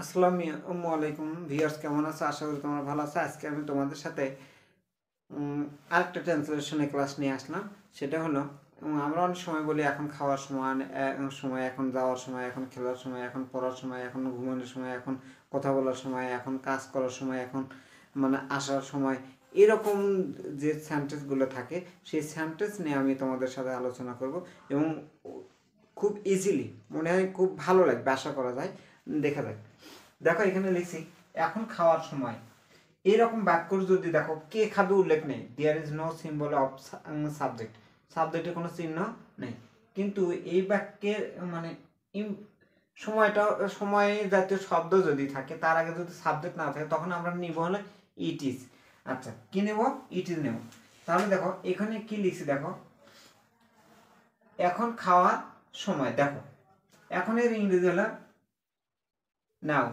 আসসালামু আলাইকুম ভিউয়ার্স, কেমন আছো? আশা করি তোমরা ভালো আছো। আজকে আমি তোমাদের সাথে আরেকটা ট্রান্সলেশনের ক্লাস নিয়ে আসলাম। সেটা হলো আমরা অনেক সময় বলি এখন খাওয়ার সময়, সময়, এখন যাওয়ার সময়, এখন খেলার সময়, এখন পড়ার সময়, এখন ঘুমানোর সময়, এখন কথা বলার সময়, এখন কাজ করার সময়, এখন মানে আসার সময়, এরকম যে সেন্টেন্সগুলো থাকে সেই সেন্টেন্স নিয়ে আমি তোমাদের সাথে আলোচনা করব এবং খুব ইজিলি মনে হয় খুব ভালো লাগবে, আশা করা যায়। দেখা যাক। দেখো এখানে লিখছি এখন খাওয়ার সময়। এইরকম বাক্যর যদি দেখো কে খাবে উল্লেখ নেই, there is no symbol of subject, সাবজেক্টের কোনো চিহ্ন নেই। কিন্তু এই বাক্যের মানে সময়টা, সময় জাতীয় শব্দ যদি থাকে তার আগে যদি সাবজেক্ট না থাকে তখন আমরা নিব হলো ইট ইজ। আচ্ছা, কি নেব? ইট ইজ নেব। তাহলে দেখো এখানে কি লিখছি, দেখো এখন খাওয়ার সময়। দেখো এখন এর ইংরেজি হলো নাও।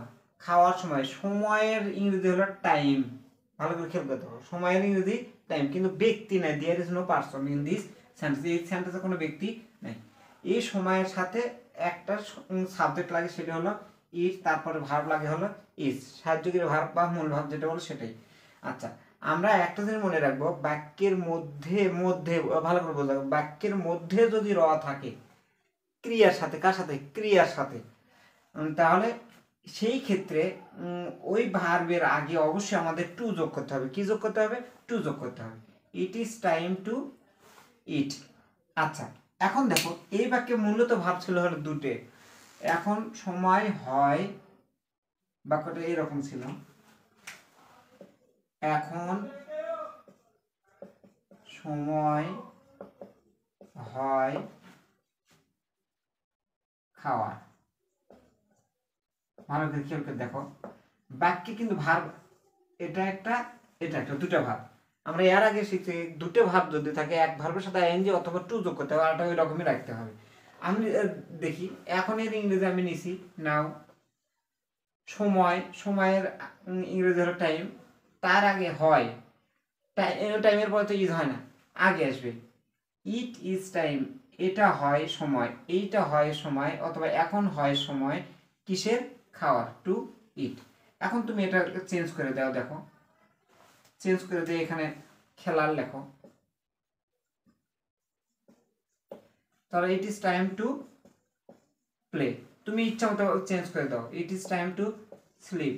খাওয়ার সময়, সময়ের ইংরেজি হলো টাইম। ভালো করে খেয়াল করতে হবে, সময়ের ইংরেজি টাইম, কিন্তু ব্যক্তি নাই। There is no person in this sentence. এই সেন্টেন্সে কোনো ব্যক্তি নাই। এই সময়ের সাথে একটা সাবজেক্ট লাগে, সেটা হলো ইজ, তারপরে ভার্ব লাগে হলো ইজ, সাহায্যকারী ভার্ব বা মূল ভার্ব যেটা বলো সেটাই। আচ্ছা, আমরা একটা জিনিস মনে রাখবো, বাক্যের মধ্যে মধ্যে ভালো করে বোঝা, বাক্যের মধ্যে যদি র থাকে ক্রিয়ার সাথে, কার সাথে? ক্রিয়ার সাথে, তাহলে সেই ক্ষেত্রে ওই ভার্বের আগে অবশ্যই আমাদের টু যোগ করতে হবে। কি যোগ করতে হবে? টু যোগ করতে হবে। ইট ইজ টাইম টু ইট। আচ্ছা, এখন দেখো এই বাক্যে মূলত ভাব ছিল হলো দুটে। এখন সময় হয়, বাক্যটা এরকম ছিল, এখন সময় হয় খাওয়ার। ভালো করে খেয়াল করে দেখো, বাক্যে কিন্তু ভার্ব এটা একটা, এটা একটা, দুটো ভাব। আমরা এর আগে শিখছি দুটো ভাব যদি থাকে এক ভার্বের সাথে আইএনজি অথবা টু যোগ করতে হবে, আরটা ওই রকমই রাখতে হবে। আমি দেখি এখন এর ইংরেজি আমি নিছি নাও। সময়, সময়ের ইংরেজি হলো টাইম, তার আগে হয়, টাইমের পরে তো ইজ হয় না, আগে আসবে ইট ইজ টাইম। এটা হয় সময়, এইটা হয় সময়, অথবা এখন হয় সময় কিসের? খাওয়ার, টু ইট। এখন তুমি এটা চেঞ্জ করে দাও, দেখো চেঞ্জ করে দিয়ে এখানে খেলার লেখো, তাহলে it is time to play. তুমি ইচ্ছা মতো চেঞ্জ করে দাও, it is time to sleep.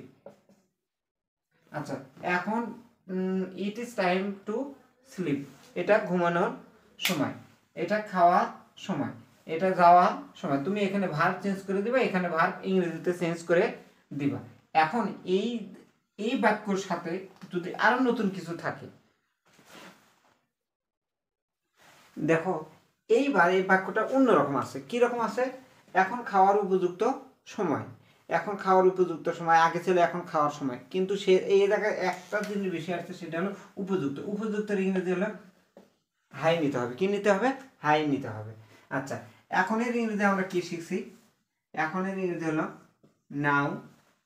আচ্ছা, এখন it is time to sleep, এটা ঘুমানোর সময়, এটা খাওয়ার সময়, এটা যাওয়ার সময়। তুমি এখানে ভার্ব চেঞ্জ করে দিবা, এখানে ভার্ব ইংরেজিতে চেঞ্জ করে দিবা। এখন এই এই বাক্যর সাথে যদি আরো নতুন কিছু থাকে, দেখো এইবার এই বাক্যটা অন্যরকম আছে। কি রকম আছে? এখন খাওয়ার উপযুক্ত সময়, এখন খাওয়ার উপযুক্ত সময়, আগে ছিল এখন খাওয়ার সময়, কিন্তু সে এই জায়গায় একটা জিনিস বেশি আসছে, সেটা হলো উপযুক্ত। উপযুক্তের ইংরেজি হলো হাই নিতে হবে। কি নিতে হবে? হাই নিতে হবে। আচ্ছা, এখনের ইংরেজি আমরা কি শিখছি? এখনের ইংরেজি হলো নাও।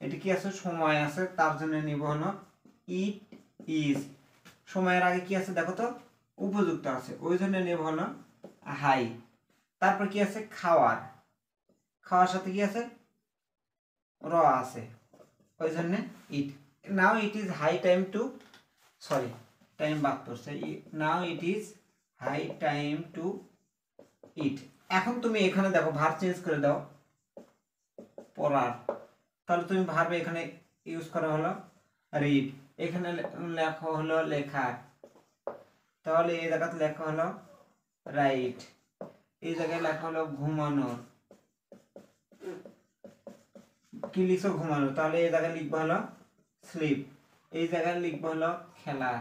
এটা কি আছে? সময় আছে, তার জন্য নিব হলো ইট ইজ। সময়ের আগে কি আছে দেখো তো? উপযুক্ত আছে, ওই জন্য নেব হলো হাই। তারপর কি আছে? খাওয়ার, খাওয়ার সাথে কি আছে? র আছে, ওই জন্য eat. Now it is high time to, sorry time বাদ করছে, now it is high time to eat. এখন তুমি এখানে দেখো ভার্ব চেঞ্জ করে দাও, পড়ার, তাহলে তুমি ভার্ব এখানে ইউজ করা হলো রিড, এখানে লেখা হলো লেখা, তাহলে এই জায়গাতে লেখা হলো রাইট, এই জায়গায় লেখা হলো ঘুমানোর। কি লিখছো? ঘুমানো, তাহলে এই জায়গায় লিখবো হলো স্লিপ, এই জায়গায় লিখবো হলো খেলা,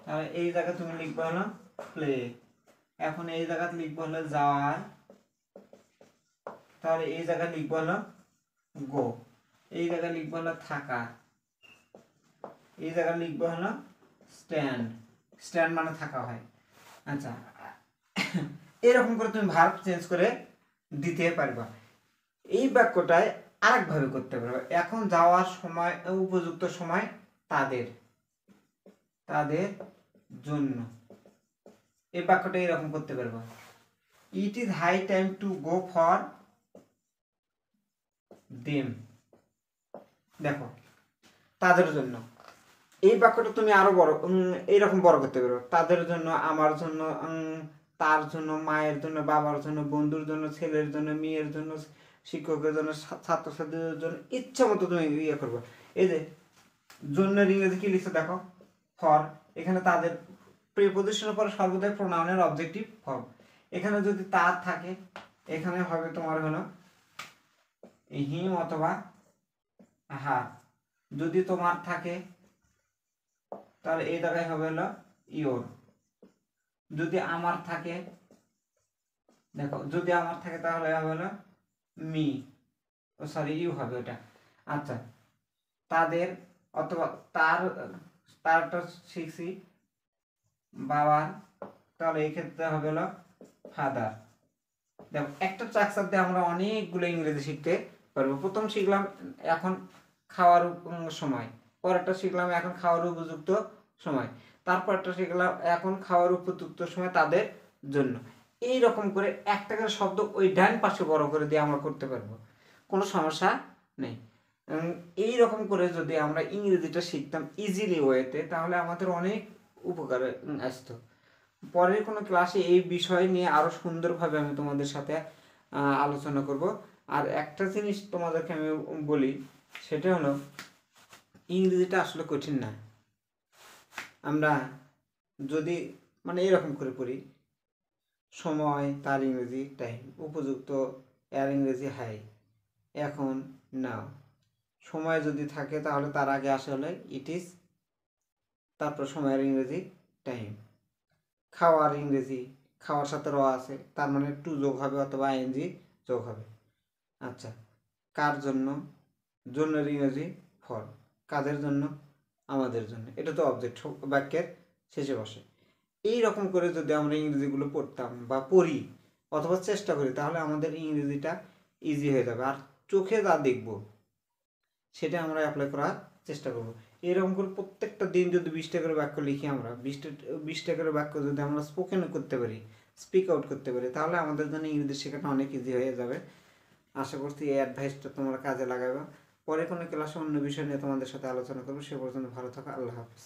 তাহলে এই জায়গায় তুমি লিখবো হলো প্লে। এখন এই জায়গাতে লিখবো হলো যাওয়ার, তাহলে এই জায়গায় লিখবো হলো গো, এই জায়গায় লিখবো হলো থাকা, এই জায়গায় লিখবো হলো স্ট্যান্ড, স্ট্যান্ড মানে থাকা হয়। আচ্ছা, এরকম করে তুমি ভার্ব চেঞ্জ করে দিতে পারবা। এই বাক্যটায় আরেকভাবে করতে পারবে, এখন যাওয়ার সময়, উপযুক্ত সময় তাদের, তাদের জন্য। এই বাক্যটা এরকম করতে পারবা, it is high time to go for them. দেখো তাদের জন্য, এই বাক্যটা তুমি আরো বড় এইরকম বড় করতে পারো। তাদের জন্য, আমার জন্য, তার জন্য, মায়ের জন্য, বাবার জন্য, বন্ধুর জন্য, ছেলের জন্য, মেয়ের জন্য, শিক্ষকের জন্য, ছাত্রছাত্রীদের জন্য, ইচ্ছা মতো তুমি ইয়ে করবো। এই যে জন্যের ইংরেজি কি লিখছে দেখো, ফর। এখানে তাদের প্রিপোজিশনের পরে সর্বদাই প্রোনাউনের অবজেক্টিভ ফর্ম। এখানে যদি তার থাকে, এখানে হবে তোমার হলো হিম অথবা হার। যদি তোমার থাকে তাহলে এই জায়গায় হবে হলো ইওর। যদি আমার থাকে, দেখো যদি আমার থাকে তাহলে হবে হলো মি, ও সরি ইউ হবে ওটা। আচ্ছা, তাদের অথবা তার, তারটা শিখছি বাবার, তাহলে এই ক্ষেত্রে হবে হলো ফাদার। দেখো একটা স্ট্রাকচার দিয়ে আমরা অনেকগুলো ইংরেজি শিখতে পারবো। প্রথম শিখলাম এখন খাওয়ার সময়, পরেরটা শিখলাম এখন খাওয়ার উপযুক্ত সময়, তারপরটা শিখলাম এখন খাওয়ার উপযুক্ত সময় তাদের জন্য। এই রকম করে একটা করে শব্দ ওই ডান পাশে বড় করে দিয়ে আমরা করতে পারবো, কোনো সমস্যা নেই। এই রকম করে যদি আমরা ইংরেজিটা শিখতাম ইজিলি ওয়েতে, তাহলে আমাদের অনেক উপকারে আসতো। পরের কোনো ক্লাসে এই বিষয় নিয়ে আরও সুন্দরভাবে আমি তোমাদের সাথে আলোচনা করব। আর একটা জিনিস তোমাদেরকে আমি বলি, সেটা হলো ইংরেজিটা আসলে কঠিন না। আমরা যদি মানে এরকম করে পড়ি, সময় তার ইংরেজি টাইম, উপযুক্ত এর ইংরেজি হাই, এখন নাও। সময় যদি থাকে তাহলে তার আগে আসে হলে ইট ইজ, তারপর সময়ের ইংরেজি টাইম। খাওয়ার ইংরেজি, খাওয়ার সাথে র আছে, তার মানে টু যোগ হবে অথবা আইএনজি যোগ হবে। আচ্ছা, কার জন্য, জন্যের ইংরেজি ফর, কাদের জন্য, আমাদের জন্য, এটা তো অবজেক্ট বাক্যের শেষে বসে। এই রকম করে যদি আমরা ইংরেজিগুলো পড়তাম বা পড়ি অথবা চেষ্টা করি, তাহলে আমাদের ইংরেজিটা ইজি হয়ে যাবে। আর চোখে যা দেখব সেটা আমরা অ্যাপ্লাই করার চেষ্টা করব। এরকম করে প্রত্যেকটা দিন যদি 20টা করে বাক্য লিখি, আমরা 20টা করে বাক্য যদি আমরা স্পোকেন করতে পারি, স্পিক আউট করতে পারি, তাহলে আমাদের জন্য ইংরেজি শেখাটা অনেক ইজি হয়ে যাবে। আশা করছি এই অ্যাডভাইসটা তোমরা কাজে লাগাবে। পরে কোনো ক্লাসে অন্য বিষয় নিয়ে তোমাদের সাথে আলোচনা করবো। সে পর্যন্ত ভালো থাকো। আল্লাহ হাফিজ।